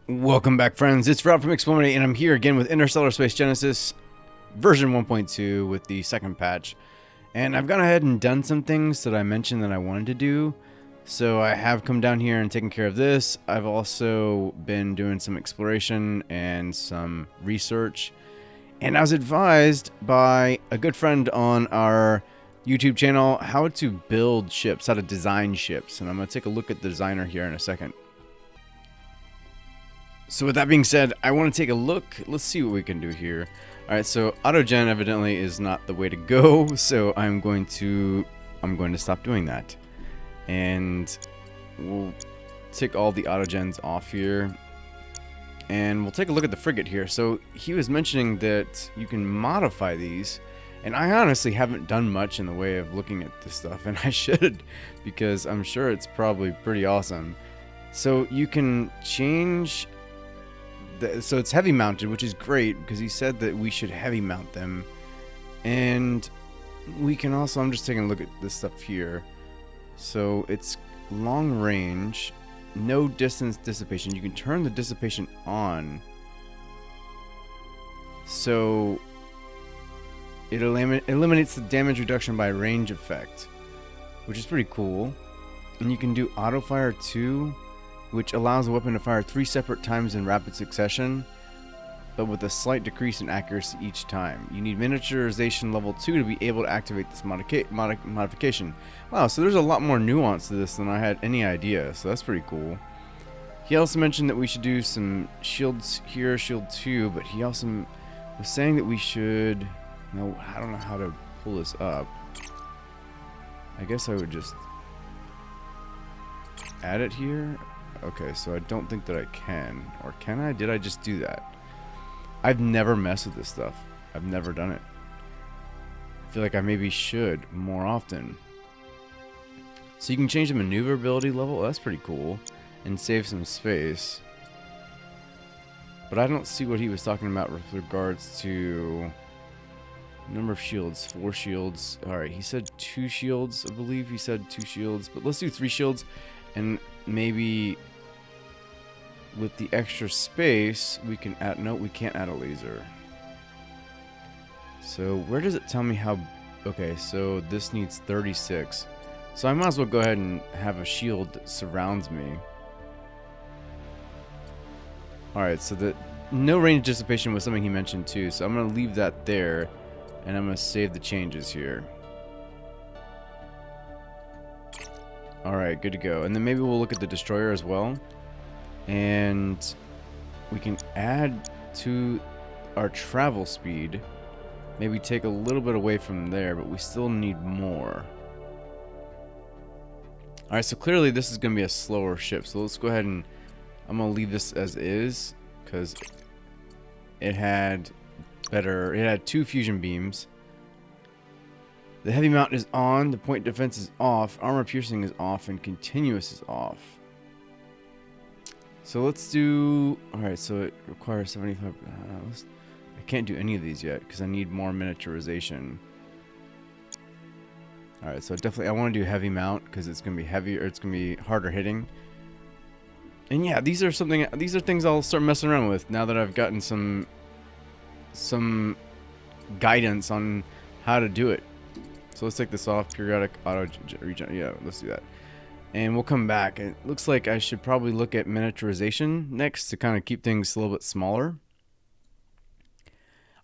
Welcome back, friends. It's Rob from eXplore, and I'm here again with Interstellar Space Genesis version 1.2 with the second patch. And I've gone ahead and done some things that I mentioned that I wanted to do. So I have come down here and taken care of this. I've also been doing some exploration and some research. And I was advised by a good friend on our YouTube channel how to build ships, how to design ships. And I'm going to take a look at the designer here in a second. So with that being said, I want to take a look. Let's see what we can do here. Alright, so autogen evidently is not the way to go, so I'm going to stop doing that. And we'll take all the autogens off here. And we'll take a look at the frigate here. So he was mentioning that you can modify these. And I honestly haven't done much in the way of looking at this stuff. And I should, because I'm sure it's probably pretty awesome. So you can change... So it's heavy mounted, which is great because he said that we should heavy mount them. And we can also, I'm just taking a look at this stuff here. So it's long range, no distance dissipation. You can turn the dissipation on. So it eliminates the damage reduction by range effect, which is pretty cool. And you can do auto fire too, which allows the weapon to fire 3 separate times in rapid succession, but with a slight decrease in accuracy each time. You need miniaturization level 2 to be able to activate this modification. Wow, so there's a lot more nuance to this than I had any idea, so that's pretty cool. He also mentioned that we should do some shields here, shield 2, but he also was saying that we should... No, I don't know how to pull this up. I guess I would just add it here. Okay, so I don't think that I can. Or can I? Did I just do that? I've never messed with this stuff. I've never done it. I feel like I maybe should more often. So you can change the maneuverability level. That's pretty cool. And save some space. But I don't see what he was talking about with regards to... Number of shields. 4 shields. Alright, he said 2 shields. I believe he said 2 shields. But let's do 3 shields. And maybe with the extra space we can add... No, we can't add a laser. So where does it tell me how... Okay, so this needs 36. So I might as well go ahead and have a shield that surrounds me. Alright, so the no range dissipation was something he mentioned too. So I'm going to leave that there. And I'm going to save the changes here. Alright, good to go. And then maybe we'll look at the destroyer as well. And we can add to our travel speed. Maybe take a little bit away from there, but we still need more. Alright, so clearly this is going to be a slower ship. So let's go ahead and... I'm going to leave this as is. Because it had better... It had 2 fusion beams. The heavy mount is on, the point defense is off, armor piercing is off, and continuous is off. So let's do... Alright, so it requires 75... I can't do any of these yet, because I need more miniaturization. Alright, so definitely I want to do heavy mount, because it's going to be heavier, it's going to be harder hitting. And yeah, these are things I'll start messing around with, now that I've gotten some guidance on how to do it. So let's take this off, periodic auto regen. Yeah, let's do that. And we'll come back. It looks like I should probably look at miniaturization next to kind of keep things a little bit smaller.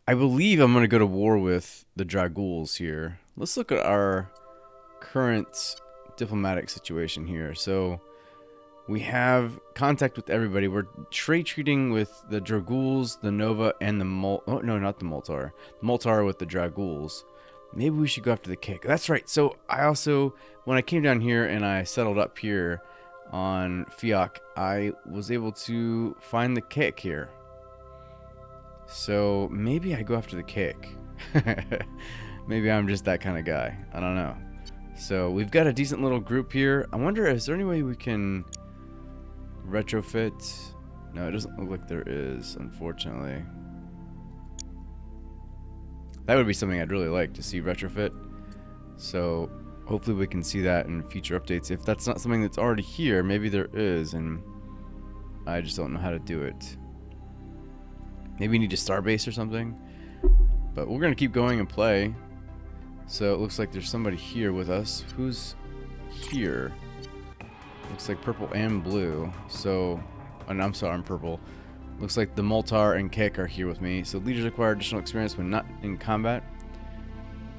I believe I'm going to go to war with the Dragules here. Let's look at our current diplomatic situation here. So we have contact with everybody. We're trade treating with the Dragules, the Nova, and the Oh, no, not the Moltar. The Moltar with the Dragules. Maybe we should go after the kick. That's right. So I also, when I came down here and I settled up here on Fiok, I was able to find the kick here. So maybe I go after the kick. Maybe I'm just that kind of guy. I don't know. So we've got a decent little group here. I wonder, is there any way we can retrofit? No, it doesn't look like there is, unfortunately. That would be something I'd really like to see retrofit. So hopefully we can see that in future updates. If that's not something that's already here, maybe there is, and I just don't know how to do it. Maybe we need a starbase or something. But we're going to keep going and play. So it looks like there's somebody here with us. Who's here? Looks like purple and blue. So, oh, no, I'm sorry, I'm purple. Looks like the Moltar and Kek are here with me. So leaders acquire additional experience when not in combat.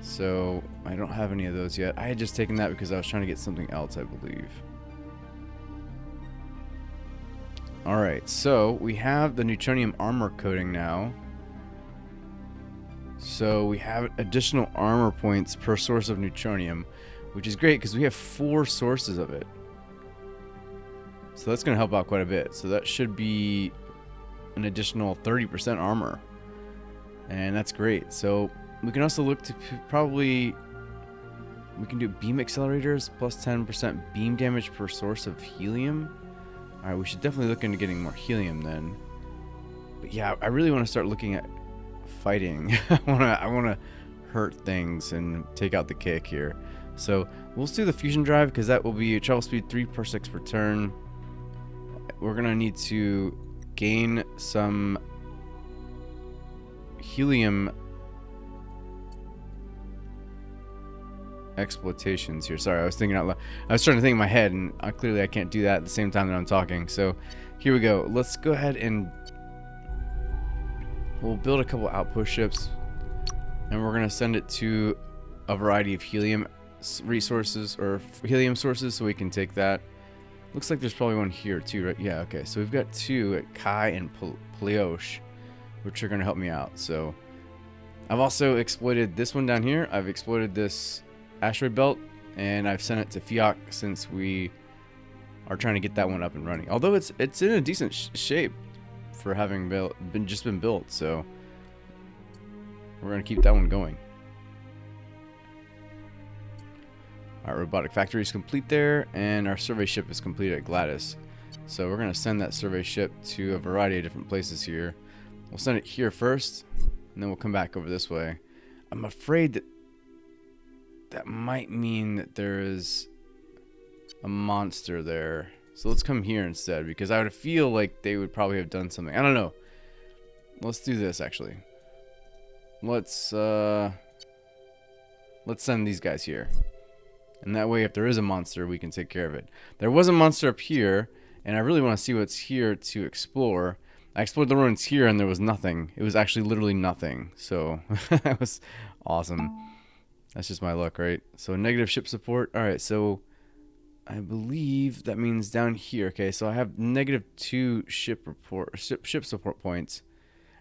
So I don't have any of those yet. I had just taken that because I was trying to get something else, I believe. Alright, so we have the Neutronium armor coating now. So we have additional armor points per source of Neutronium, which is great because we have 4 sources of it. So that's going to help out quite a bit. So that should be an additional 30% armor. And that's great. So we can also look to probably... We can do beam accelerators plus 10% beam damage per source of helium. Alright, we should definitely look into getting more helium then. But yeah, I really want to start looking at fighting. I want to hurt things and take out the kick here. So we'll do the fusion drive because that will be travel speed 3 parsecs per turn. We're going to need to gain some helium exploitations here. Sorry, I was thinking out loud. I was trying to think in my head, and clearly I can't do that at the same time that I'm talking. So here we go. Let's go ahead and we'll build a couple outpost ships, and we're going to send it to a variety of helium resources or helium sources so we can take that. Looks like there's probably one here too, right? Yeah, okay. So we've got 2 at Kai and Pleosh, which are going to help me out. So I've also exploited this one down here. I've exploited this asteroid belt, and I've sent it to Fiok since we are trying to get that one up and running. Although it's in a decent shape for having been built, so we're going to keep that one going. Our robotic factory is complete there, and our survey ship is complete at Gladys. So we're going to send that survey ship to a variety of different places here. We'll send it here first, and then we'll come back over this way. I'm afraid that might mean that there is a monster there. So let's come here instead, because I would feel like they would probably have done something. I don't know. Let's do this, actually. Let's send these guys here. And that way, if there is a monster, we can take care of it. There was a monster up here, and I really want to see what's here to explore. I explored the ruins here, and there was nothing. It was actually literally nothing. So, that was awesome. That's just my luck, right? So, negative ship support. Alright, so I believe that means down here. Okay, so I have -2 ship support points.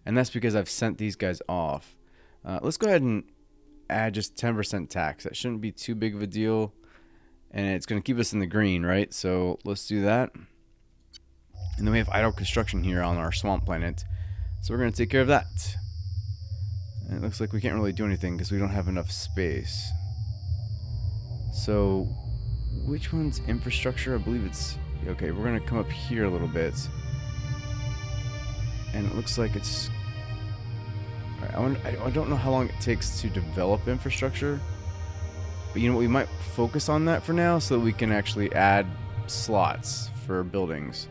And that's because I've sent these guys off. Let's go ahead and add just 10% tax. That shouldn't be too big of a deal, and it's going to keep us in the green, right? So let's do that. And then we have idle construction here on our swamp planet, so we're going to take care of that. And it looks like we can't really do anything because we don't have enough space. So which one's infrastructure? I believe it's okay. We're going to come up here a little bit, and it looks like it's I don't know how long it takes to develop infrastructure, but you know what, we might focus on that for now so that we can actually add slots for buildings.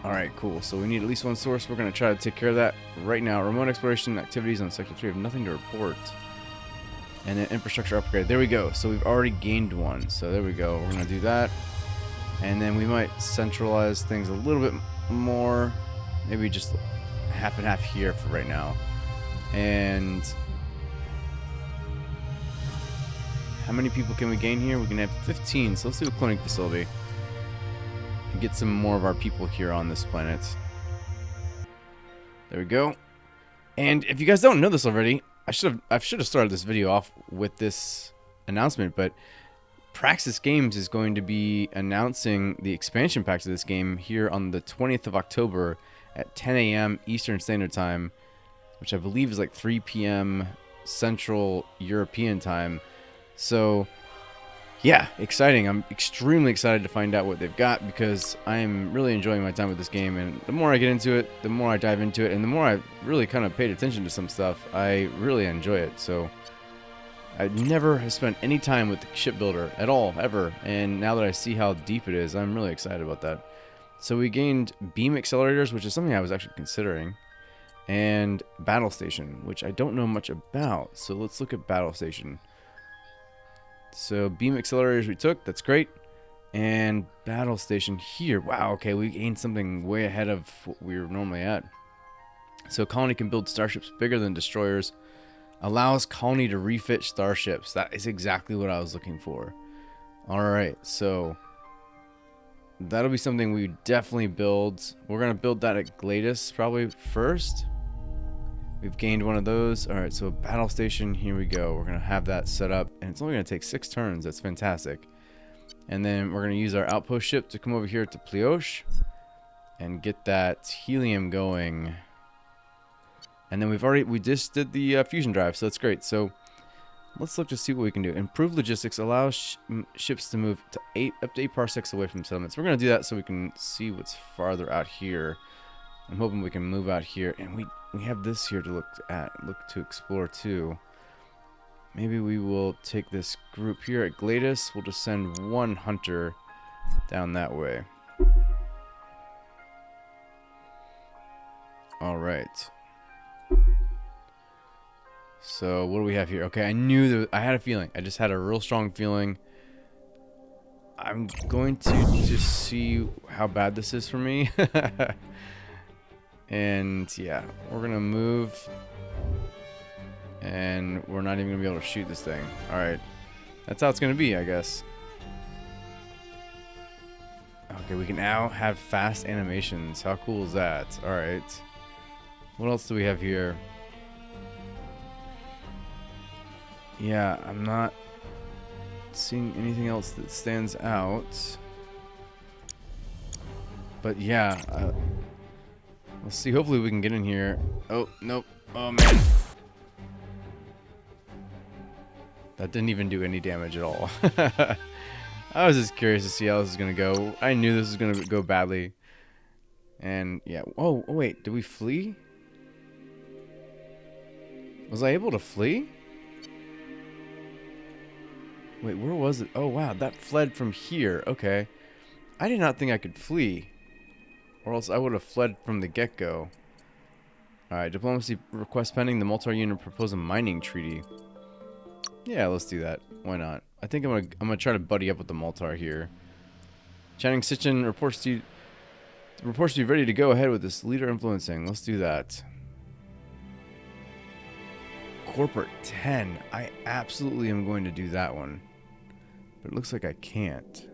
Alright, cool. So we need at least 1 source. We're going to try to take care of that right now. Remote exploration activities on Sector 3 have nothing to report. And then infrastructure upgrade. There we go. So we've already gained 1. So there we go. We're going to do that. And then we might centralize things a little bit more, maybe just half and half here for right now. And how many people can we gain here? We can have 15, so let's do a cloning facility and get some more of our people here on this planet. There we go. And if you guys don't know this already, I should have started this video off with this announcement, but Praxis Games is going to be announcing the expansion packs of this game here on the 20th of October at 10 a.m. Eastern Standard Time, which I believe is like 3 p.m. Central European Time. So, yeah, exciting. I'm extremely excited to find out what they've got because I'm really enjoying my time with this game. And the more I get into it, the more I dive into it, and the more I really kind of paid attention to some stuff, I really enjoy it. So, I never have spent any time with the shipbuilder at all, ever. And now that I see how deep it is, I'm really excited about that. So we gained beam accelerators, which is something I was actually considering. And battle station, which I don't know much about. So let's look at battle station. So beam accelerators we took, that's great. And battle station here. Wow, okay, we gained something way ahead of what we were normally at. So colony can build starships bigger than destroyers. Allows colony to refit starships. That is exactly what I was looking for. Alright, so that'll be something we definitely build. We're going to build that at Gladys probably first. We've gained one of those. Alright, so battle station, here we go. We're going to have that set up, and it's only going to take 6 turns. That's fantastic. And then we're going to use our outpost ship to come over here to Plioche and get that helium going. And then we just did the fusion drive, so that's great. So let's look to see what we can do. Improve logistics allows ships to move to up to 8 parsecs away from settlements. We're going to do that so we can see what's farther out here. I'm hoping we can move out here, and we have this here to look to explore too. Maybe we will take this group here at Gladys. We'll just send 1 hunter down that way. All right. So what do we have here? Okay, I knew I had a feeling. I just had a real strong feeling. I'm going to just see how bad this is for me. And yeah, we're gonna move, and we're not even gonna be able to shoot this thing. All right, that's how it's gonna be, I guess. Okay, we can now have fast animations. How cool is that? All right. What else do we have here? Yeah, I'm not seeing anything else that stands out. But yeah, let's see. Hopefully we can get in here. Oh, nope. Oh, man. That didn't even do any damage at all. I was just curious to see how this is going to go. I knew this was going to go badly. And yeah. Oh, wait. Did we flee? Was I able to flee? Wait, where was it? Oh, wow. That fled from here. Okay. I did not think I could flee. Or else I would have fled from the get-go. Alright, diplomacy request pending. The multi-unit propose a mining treaty. Yeah, let's do that. Why not? I think I'm gonna try to buddy up with the Maltar here. Channing Sitchin reports to you ready to go ahead with this leader influencing. Let's do that. Corporate 10. I absolutely am going to do that one. But it looks like I can't.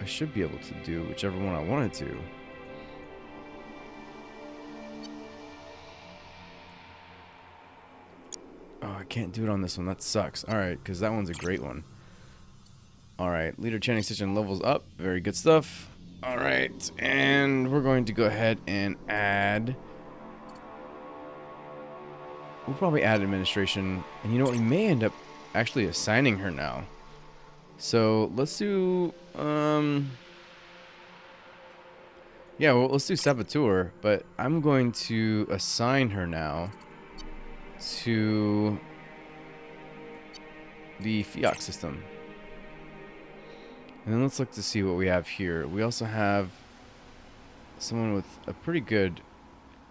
I should be able to do whichever one I wanted to. Oh, I can't do it on this one. That sucks. Alright, because that one's a great one. Alright, Leader Channing Sitchin levels up. Very good stuff. Alright, and we're going to go ahead and add... We'll probably add administration. And you know what? We may end up actually assigning her now. So, let's do... Yeah, well, let's do Saboteur. But I'm going to assign her now to the FIOC system. And then let's look to see what we have here. We also have someone with a pretty good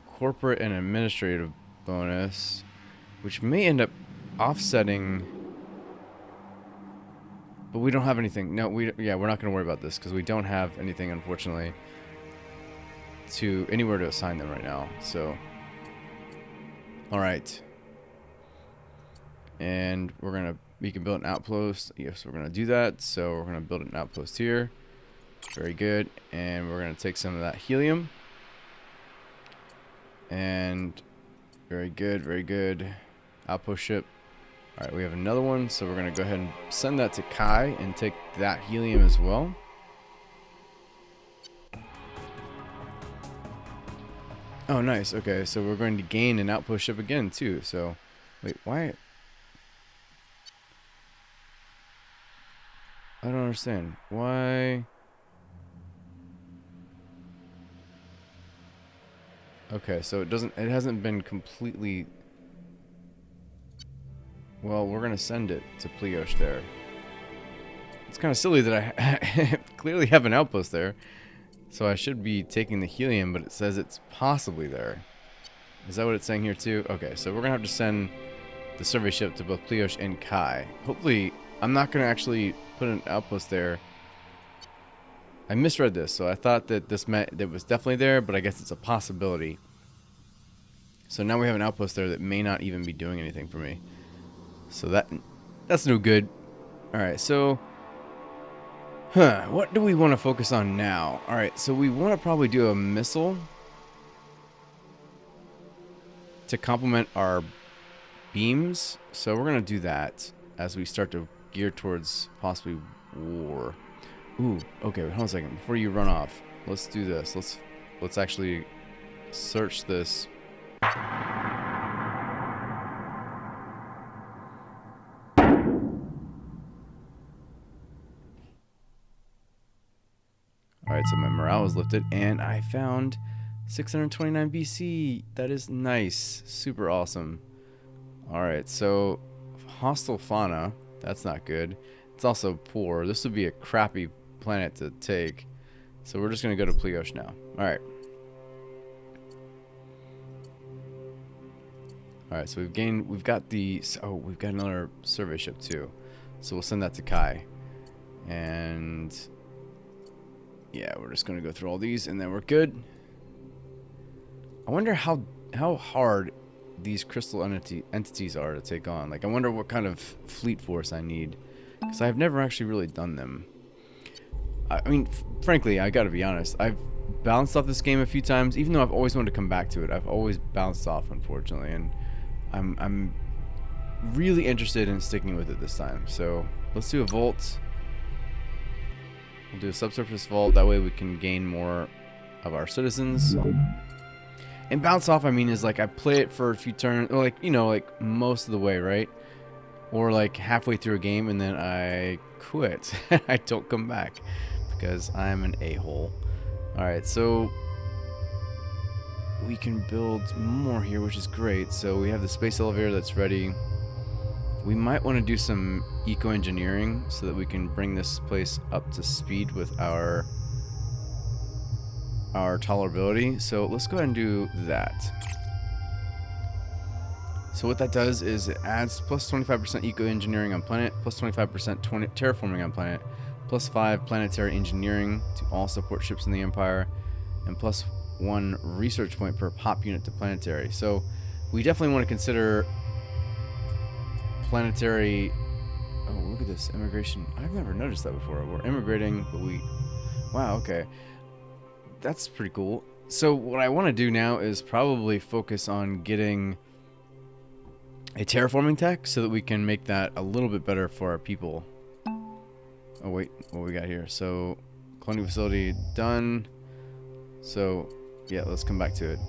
corporate and administrative bonus, which may end up offsetting, but we don't have anything. No, we're not going to worry about this because we don't have anything, unfortunately, to anywhere to assign them right now. So, all right. And we can build an outpost. Yes, we're gonna do that. So we're gonna build an outpost here. Very good. And we're gonna take some of that helium. And very good, very good. Outpost ship. All right, we have another one. So we're gonna go ahead and send that to Kai and take that helium as well. Oh, nice. Okay, so we're going to gain an outpost ship again too. So, wait, why? I don't understand. Why? Okay, so it hasn't been completely... Well, we're gonna send it to Pliosh there. It's kind of silly that I clearly have an outpost there. So I should be taking the helium, but it says it's possibly there. Is that what it's saying here too? Okay, so we're gonna have to send the survey ship to both Pliosh and Kai. Hopefully, I'm not gonna actually put an outpost there. I misread this, so I thought that this meant that it was definitely there, but I guess it's a possibility. So now we have an outpost there that may not even be doing anything for me. So that's no good. Alright, so... what do we want to focus on now? Alright, so we want to probably do a missile to complement our beams. So we're going to do that as we start to gear towards possibly war. Ooh, okay, hold on a second. Before you run off, let's do this. Let's actually search this. Alright, so my morale is lifted, and I found 629 BC. That is nice. Super awesome. Alright, so hostile fauna. That's not good. It's also poor. This would be a crappy planet to take. So we're just going to go to Pliosh now. Alright. Alright, so we've got another survey ship too. So we'll send that to Kai. And yeah, we're just going to go through all these and then we're good. I wonder how hard these crystal entities are to take on. Like, I wonder what kind of fleet force I need. Because I've never actually really done them. I mean, frankly, I gotta be honest. I've bounced off this game a few times, even though I've always wanted to come back to it. I've always bounced off, unfortunately, and I'm really interested in sticking with it this time. So let's do a vault. We'll do a subsurface vault. That way we can gain more of our citizens. And bounce off, I mean, is like I play it for a few turns, or like, you know, like most of the way, right? Or like halfway through a game and then I quit. I don't come back because I'm an a-hole. Alright, so we can build more here, which is great. So we have the space elevator that's ready. We might want to do some eco-engineering so that we can bring this place up to speed with our tolerability. So let's go ahead and do that. So what that does is it adds plus 25% eco-engineering on planet, plus 25% terraforming on planet, plus 5 planetary engineering to all support ships in the Empire, and plus 1 research point per pop unit to planetary. So we definitely want to consider planetary... Oh, look at this. Immigration. I've never noticed that before. We're immigrating, but we... Wow, okay. That's pretty cool. So what I want to do now is probably focus on getting a terraforming tech so that we can make that a little bit better for our people. Oh wait, what we got here? So cloning facility done. So yeah, let's come back to it.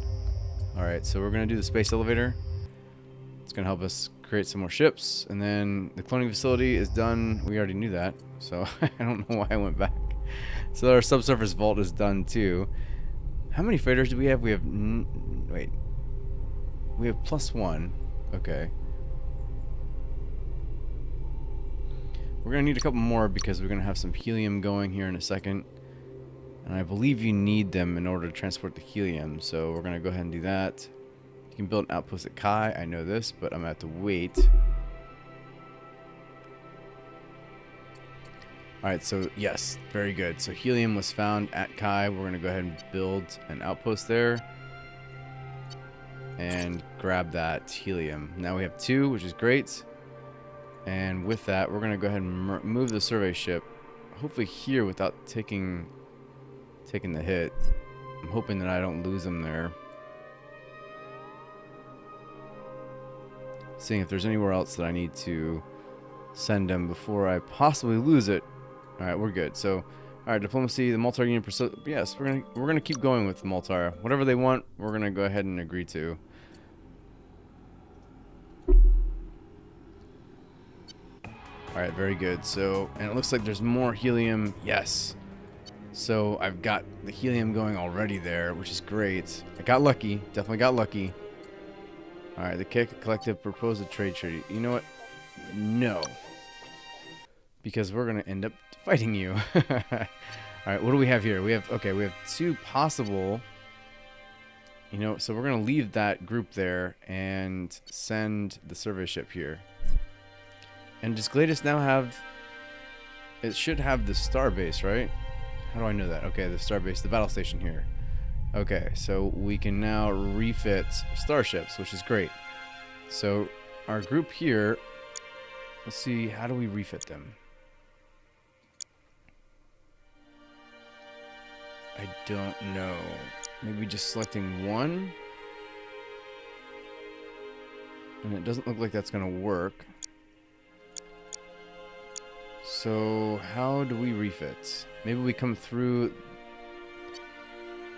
Alright, so we're gonna do the space elevator. It's gonna help us create some more ships, and then the cloning facility is done. We already knew that, so I don't know why I went back. So our subsurface vault is done too. How many freighters do we have? We have wait. We have +1. Okay. We're going to need a couple more because we're going to have some helium going here in a second. And I believe you need them in order to transport the helium. So we're going to go ahead and do that. You can build an outpost at Kai. I know this, but I'm going to have to wait. Alright, so yes, very good. So helium was found at Kai. We're going to go ahead and build an outpost there. And grab that helium. Now we have 2, which is great. And with that, we're going to go ahead and move the survey ship, hopefully here without taking the hit. I'm hoping that I don't lose them there. Seeing if there's anywhere else that I need to send them before I possibly lose it. All right, we're good. So, all right, diplomacy, the Multar Union. Yes, we're gonna keep going with the Multar. Whatever they want, we're gonna go ahead and agree to. Alright, very good. So, and it looks like there's more helium. Yes. So I've got the helium going already there, which is great. I got lucky. Definitely got lucky. Alright, the collective proposed a trade treaty. You know what? No. Because we're going to end up fighting you. Alright, what do we have here? We have 2 possible... You know, so we're going to leave that group there and send the survey ship here. And does Gladys now have... It should have the starbase, right? How do I know that? Okay, the starbase, the battle station here. Okay, so we can now refit starships, which is great. So our group here, let's see, how do we refit them? I don't know. Maybe just selecting one? And it doesn't look like that's going to work. So how do we refit? Maybe we come through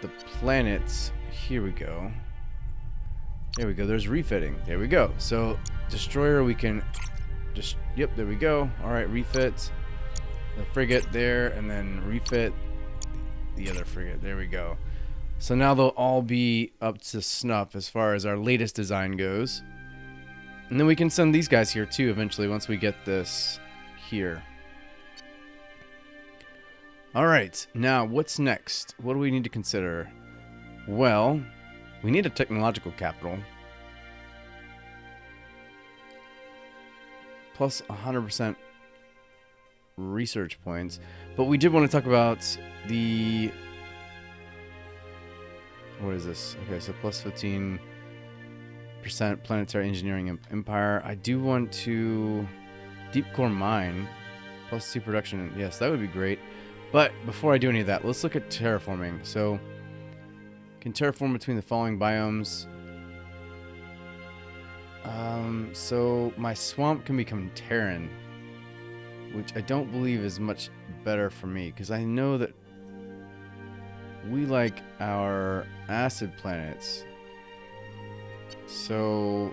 the planets. Here we go. There we go. There's refitting. There we go. So destroyer we can just, yep, there we go. All right, refit the frigate there and then refit the other frigate. There we go. So now they'll all be up to snuff as far as our latest design goes. And then we can send these guys here too eventually once we get this here. Alright, now what's next? What do we need to consider? Well, we need a technological capital. Plus 100% research points. But we did want to talk about the... What is this? Okay, so plus 15% planetary engineering empire. I do want to... Deep core mine. Plus 2 production. Yes, that would be great. But before I do any of that, let's look at terraforming. So, can terraform between the following biomes. So my swamp can become Terran, which I don't believe is much better for me, because I know that we like our acid planets. So,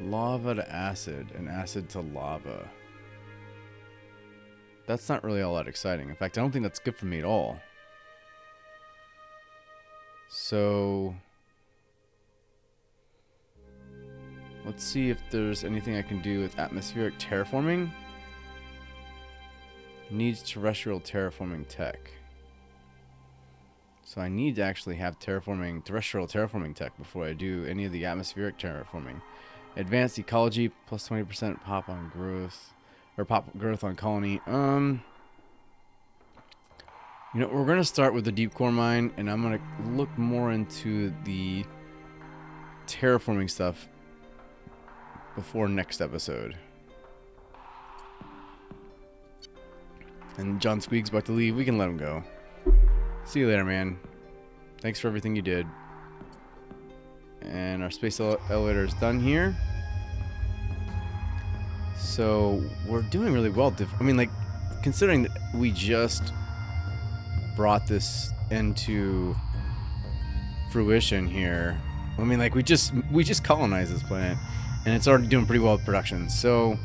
lava to acid and acid to lava. That's not really all that exciting. In fact, I don't think that's good for me at all. So, let's see if there's anything I can do with atmospheric terraforming. Needs terrestrial terraforming tech. So I need to actually have terrestrial terraforming tech before I do any of the atmospheric terraforming. Advanced ecology, plus 20% pop on growth. Or pop growth on colony. You know, we're going to start with the deep core mine, and I'm going to look more into the terraforming stuff before next episode. And John Squeak's about to leave. We can let him go. See you later, man. Thanks for everything you did. And our space elevator is done here. So we're doing really well. I mean, like, considering that we just brought this into fruition here. I mean, like, we just colonized this planet, and it's already doing pretty well with production. So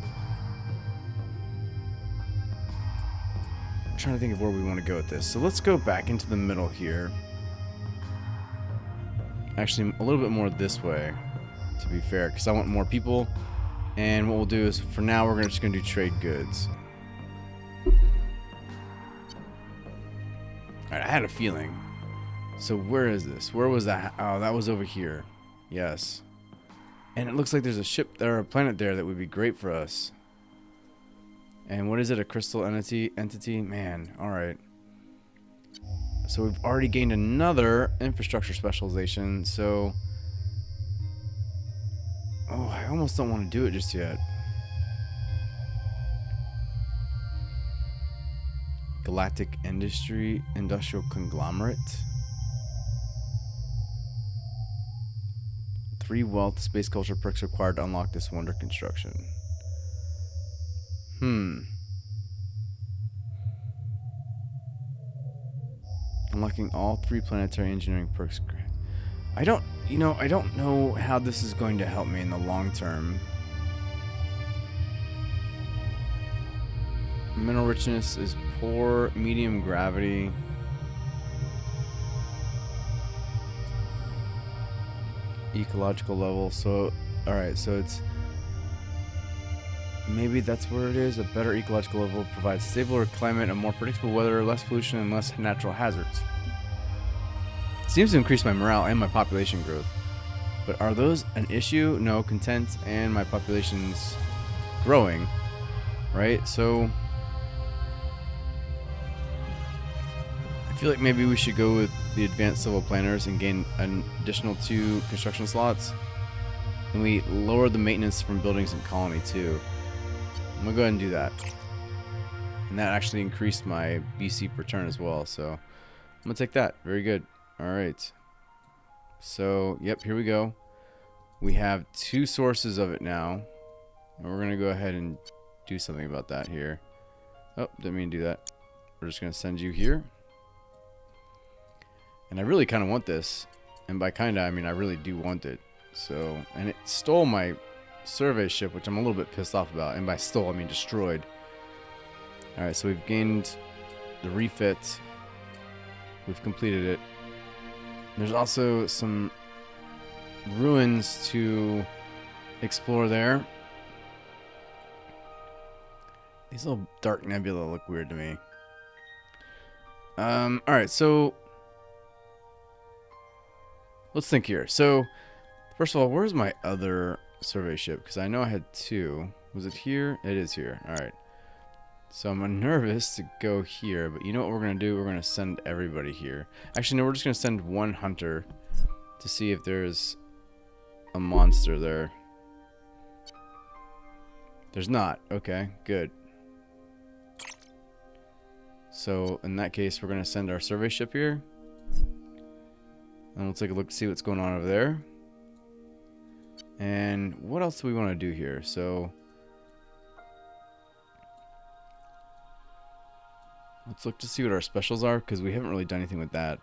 I'm trying to think of where we want to go with this. So let's go back into the middle here. Actually, a little bit more this way, to be fair, because I want more people. And what we'll do is, for now, we're just going to do trade goods. Alright, I had a feeling. So where is this? Where was that? Oh, that was over here. Yes. And it looks like there's a ship there, a planet there that would be great for us. And what is it? A crystal entity? Man, alright. So we've already gained another infrastructure specialization, so... Oh, I almost don't want to do it just yet. Galactic Industrial Conglomerate. 3 wealth space culture perks required to unlock this wonder construction. Unlocking all 3 planetary engineering perks. I don't know how this is going to help me in the long term. Mineral richness is poor, medium gravity. Ecological level. So, alright, so it's... Maybe that's where it is. A better ecological level provides stabler climate, a more predictable weather, less pollution, and less natural hazards. Seems to increase my morale and my population growth. But are those an issue? No, content and my population's growing, right? So I feel like maybe we should go with the advanced civil planners and gain an additional 2 construction slots. And we lower the maintenance from buildings and colony too. I'm gonna go ahead and do that. And that actually increased my BC per turn as well, so I'm gonna take that. Very good. Alright. So, yep, here we go. We have 2 sources of it now. And we're gonna go ahead and do something about that here. Oh, didn't mean to do that. We're just gonna send you here. And I really kinda want this. And by kinda, I mean I really do want it. So, and it stole my survey ship, which I'm a little bit pissed off about. And by stole, I mean destroyed. Alright, so we've gained the refit. We've completed it. There's also some ruins to explore there. These little dark nebula look weird to me. Alright, so let's think here. So, first of all, where's my other survey ship? Because I know I had 2. Was it here? It is here. Alright. So I'm nervous to go here, but you know what we're going to do? We're going to send everybody here. Actually, no, we're just going to send 1 hunter to see if there's a monster there. There's not. Okay, good. So in that case, we're going to send our survey ship here. And we'll take a look to see what's going on over there. And what else do we want to do here? So let's look to see what our specials are, because we haven't really done anything with that.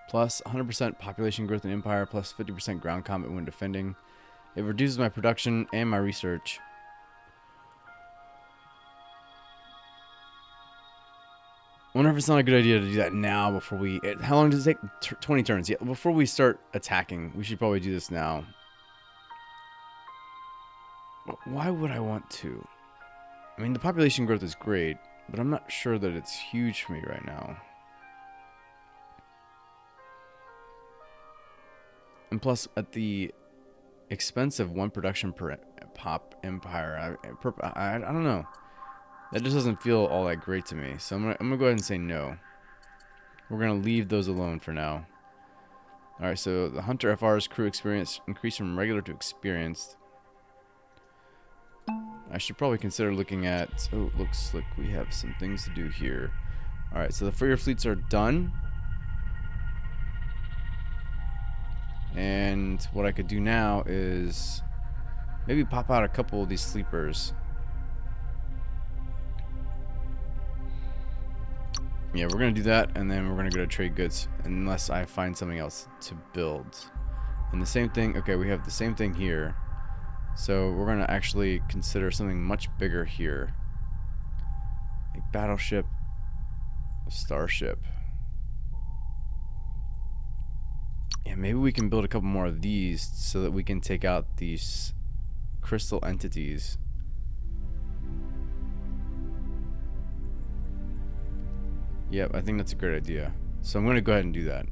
Plus 100% population growth in Empire, plus 50% ground combat when defending. It reduces my production and my research. I wonder if it's not a good idea to do that now before we... how long does it take? 20 turns. Yeah, before we start attacking, we should probably do this now. But why would I want to? I mean, the population growth is great, but I'm not sure that it's huge for me right now. And plus, at the expense of 1 production per pop empire, I don't know. That just doesn't feel all that great to me. So I'm gonna go ahead and say no. We're gonna leave those alone for now. Alright, so the Hunter FR's crew experience increased from regular to experienced. I should probably consider looking at... oh, it looks like we have some things to do here. Alright, so the freighter fleets are done. And what I could do now is maybe pop out a couple of these sleepers. Yeah, we're going to do that, and then we're going to go to trade goods unless I find something else to build. And the same thing... okay, we have the same thing here. So we're going to actually consider something much bigger here. A battleship, a starship. Yeah, maybe we can build a couple more of these so that we can take out these crystal entities. Yep, I think that's a great idea. So I'm going to go ahead and do that.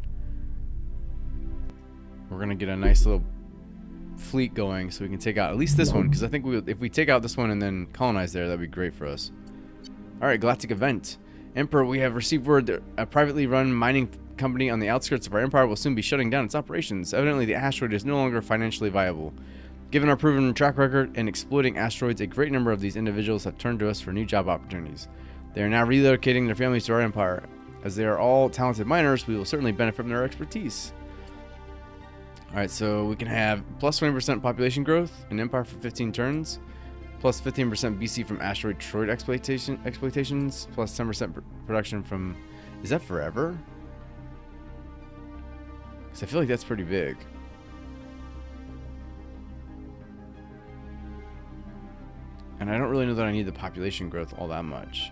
We're going to get a nice little fleet going so we can take out at least this one, because I think if we take out this one and then colonize there, that'd be great for us. Alright, Galactic event. Emperor, we have received word that a privately run mining company on the outskirts of our empire will soon be shutting down its operations. Evidently, the asteroid is no longer financially viable. Given our proven track record in exploiting asteroids, a great number of these individuals have turned to us for new job opportunities. They are now relocating their families to our empire. As they are all talented miners, we will certainly benefit from their expertise. Alright, so we can have plus 20% population growth in Empire for 15 turns, plus 15% BC from asteroid Troid exploitations, plus 10% production from... is that forever? Because I feel like that's pretty big. And I don't really know that I need the population growth all that much.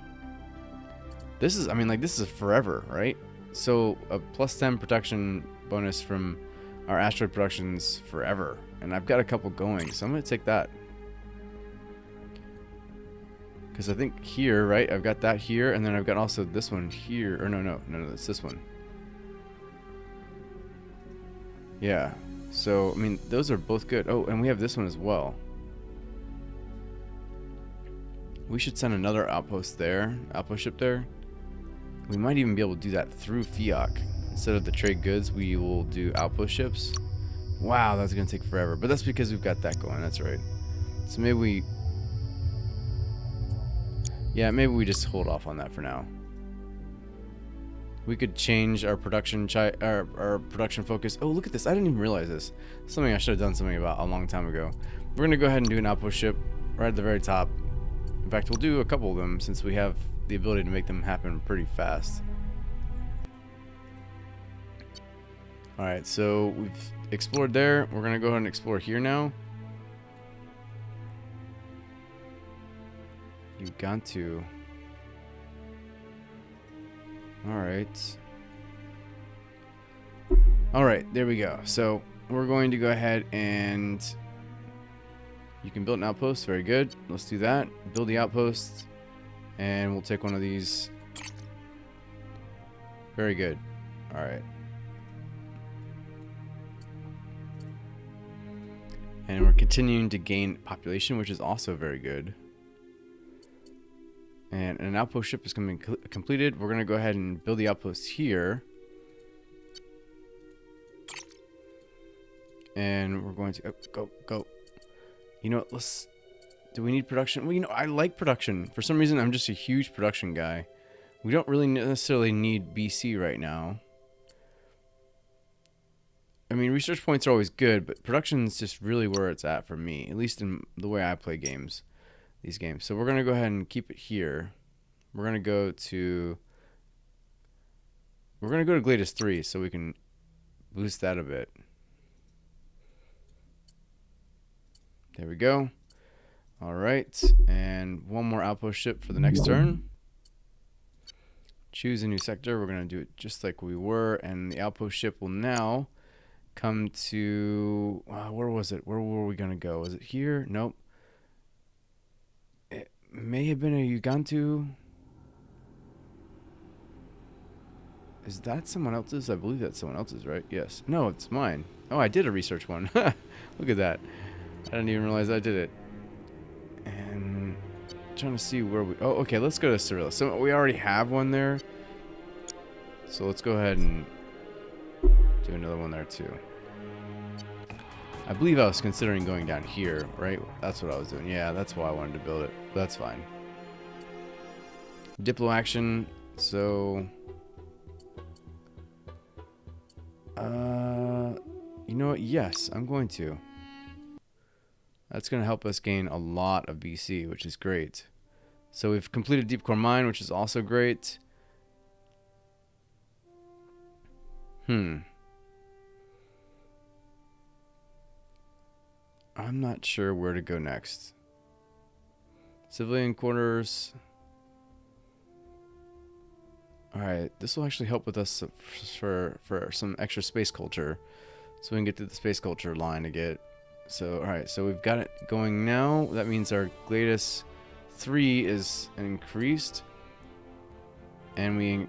This is, I mean, like, this is forever, right? So a +10 production bonus from our asteroid productions forever. And I've got a couple going, so I'm going to take that. Because I think here, right, I've got that here, and then I've got also this one here. Or no, it's this one. Yeah. So, I mean, those are both good. Oh, and we have this one as well. We should send another outpost there, outpost ship there. We might even be able to do that through FIOC. Instead of the trade goods, we will do outpost ships. Wow, that's going to take forever. But that's because we've got that going. That's right. So maybe we... Yeah, maybe we just hold off on that for now. We could change our production our production focus. Oh, look at this. I didn't even realize this. Something I should have done something about a long time ago. We're going to go ahead and do an outpost ship right at the very top. In fact, we'll do a couple of them since we have the ability to make them happen pretty fast. Alright, so we've explored there. We're going to go ahead and explore here now. You've got to. Alright. Alright, there we go. So we're going to go ahead and you can build an outpost. Very good. Let's do that. Build the outpost. And we'll take one of these. Very good. Alright. And we're continuing to gain population, which is also very good. And an outpost ship is going to be completed. We're going to go ahead and build the outpost here. And we're going to... Oh, go. You know what? Let's... Do we need production? Well, you know, I like production. For some reason, I'm just a huge production guy. We don't really necessarily need BC right now. I mean, research points are always good, but production is just really where it's at for me. At least in the way I play games. These games. So we're going to go ahead and keep it here. We're going to go to... We're going to go to Gladys 3 so we can boost that a bit. There we go. Alright. And one more outpost ship for the next turn. Choose a new sector. We're going to do it just like we were. And the outpost ship will now come to... where was it? Where were we going to go? Was it here? Nope. It may have been a Ugantu. Is that someone else's? I believe that's someone else's, right? Yes. No, it's mine. Oh, I did a research one. Look at that. I didn't even realize I did it. And trying to see where we... Oh, okay. Let's go to Cyrilla. So we already have one there. So let's go ahead and do another one there too. I believe I was considering going down here, right? That's what I was doing. Yeah, that's why I wanted to build it. But that's fine. Diplo action. So... you know what? Yes, I'm going to. That's going to help us gain a lot of BC, which is great. So we've completed Deep Core Mine, which is also great. I'm not sure where to go next. Civilian quarters. Alright, this will actually help with us for some extra space culture. So we can get to the space culture line to get. So, alright, so we've got it going now. That means our Gladys 3 is increased. And we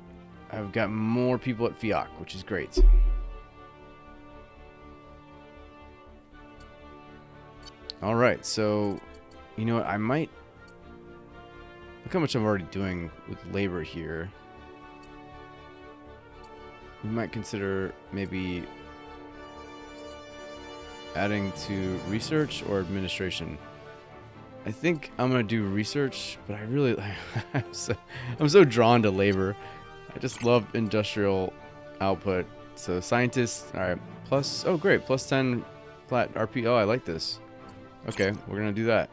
have got more people at FIOC, which is great. Alright, so, you know what, I might... Look how much I'm already doing with labor here. We might consider maybe adding to research or administration. I think I'm gonna do research, but I really I'm so drawn to labor. I just love industrial output. So scientists, all right, plus, oh great, plus 10 flat RP. Oh, I like this. Okay, we're gonna do that.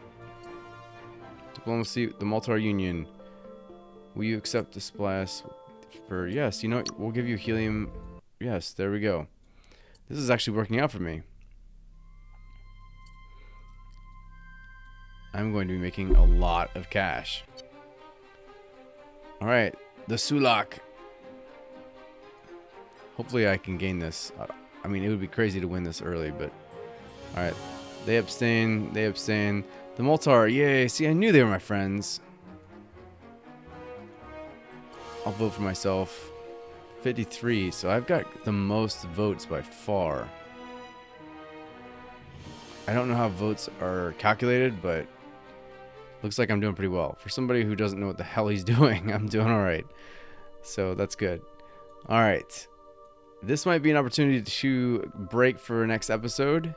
Diplomacy, the Maltar Union. Will you accept the splash for, yes, you know what, we'll give you helium. Yes, there we go. This is actually working out for me. I'm going to be making a lot of cash. Alright, The Sulak. Hopefully I can gain this. I mean, it would be crazy to win this early, but... Alright. They abstain. They abstain. The Moltar. Yay. See, I knew they were my friends. I'll vote for myself. 53. So I've got the most votes by far. I don't know how votes are calculated, but... looks like I'm doing pretty well. For somebody who doesn't know what the hell he's doing, I'm doing alright. So that's good. Alright. This might be an opportunity to break for next episode.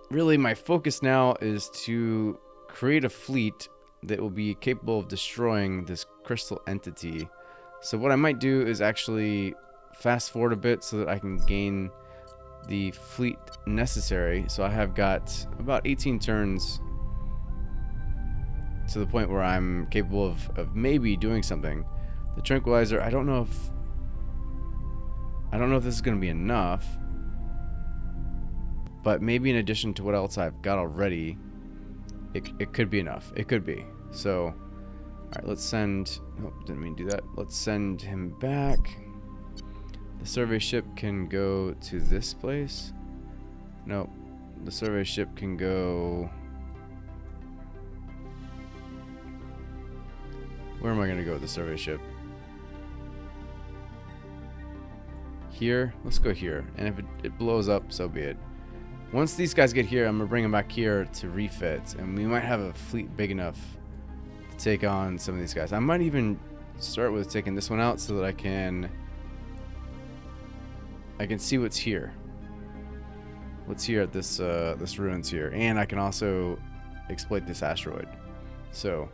Really, my focus now is to create a fleet that will be capable of destroying this crystal entity. So what I might do is actually fast forward a bit so that I can gain the fleet necessary. So I have got about 18 turns to the point where I'm capable of maybe doing something. The tranquilizer, I don't know if this is going to be enough, but maybe in addition to what else I've got already, it could be enough. It could be. So, all right, let's send... Oh, didn't mean to do that. Let's send him back. The survey ship can go to this place. No, the survey ship can go... Where am I going to go with the survey ship? Here? Let's go here. And if it blows up, so be it. Once these guys get here, I'm going to bring them back here to refit. And we might have a fleet big enough to take on some of these guys. I might even start with taking this one out so that I can see what's here. What's here at this ruins here. And I can also exploit this asteroid. So,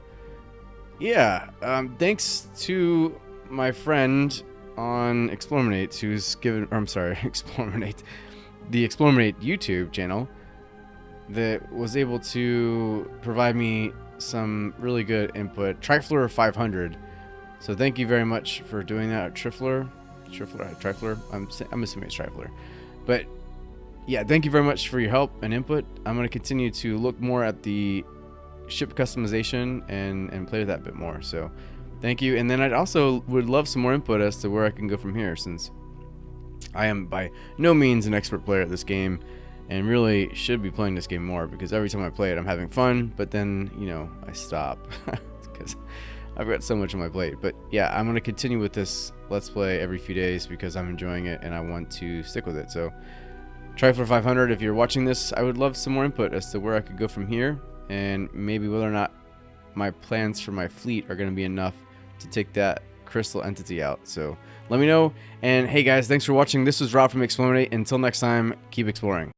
yeah. Thanks to my friend on Explorminate, who's given, or I'm sorry, Explorminate, the Explorminate YouTube channel, that was able to provide me some really good input. Trifler 500. So thank you very much for doing that. Trifler, I'm assuming it's Trifler. But yeah, thank you very much for your help and input. I'm going to continue to look more at the ship customization and play with that a bit more. So thank you. And then I'd also would love some more input as to where I can go from here, since I am by no means an expert player at this game and really should be playing this game more, because every time I play it I'm having fun, but then, you know, I stop because I've got so much on my plate. But yeah, I'm going to continue with this Let's Play every few days because I'm enjoying it and I want to stick with it. So Trifler 500, if you're watching this, I would love some more input as to where I could go from here, and maybe whether or not my plans for my fleet are going to be enough to take that crystal entity out. So let me know. And hey guys, thanks for watching. This was Rob from Explorminate. Until next time, keep exploring.